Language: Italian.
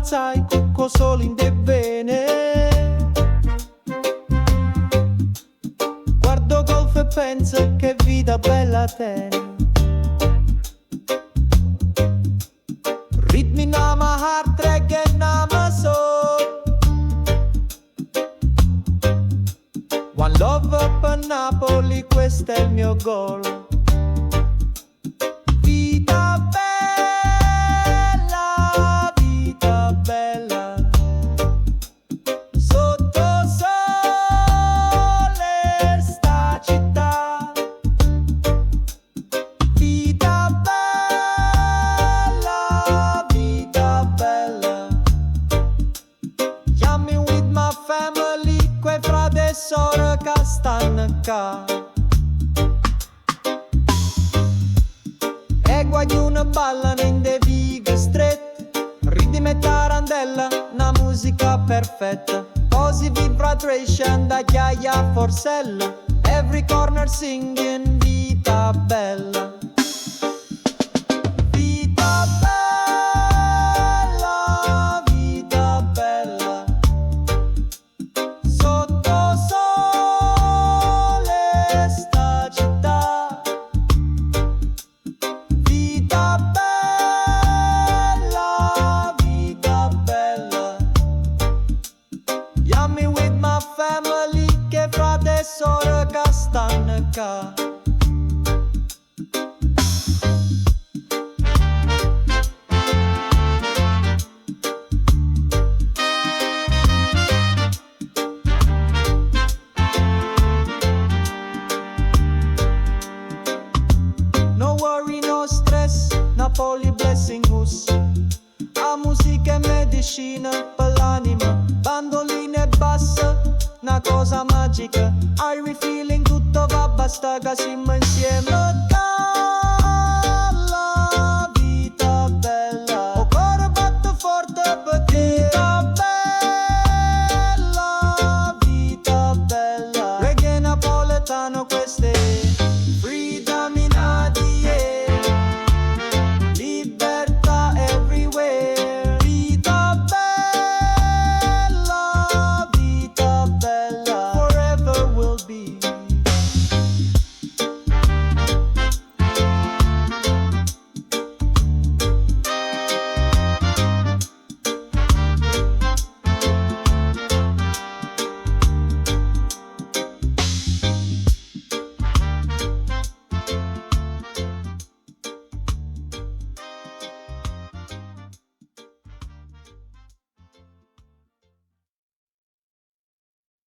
sai, cucco solo in te bene. Guardo golf e penso che vita bella tiene. Ritmi na my heart, reggae na my soul. One love up a Napoli, questo è il mio goal. Vita bella, vita bella, sotto sole sta città. Vita bella, vita bella. Yummy with my family, quei frate e sorelle che stanno qua. E guaglione ballano in de vighe strette, ritmi e tarantella, una musica perfetta. Così vibration da chiaia a forsella, every corner singing vita bella. Vita bella, vita bella, sotto sole sta città. Vita bella, vita bella. Yummy with my family, che frate e sorelle che stanno qua. No worry, no stress, Napoli blessing us. A musica e medicina per l'anima, bandoline e bassa, una cosa magica. I feeling tutto va, basta che siamo insieme.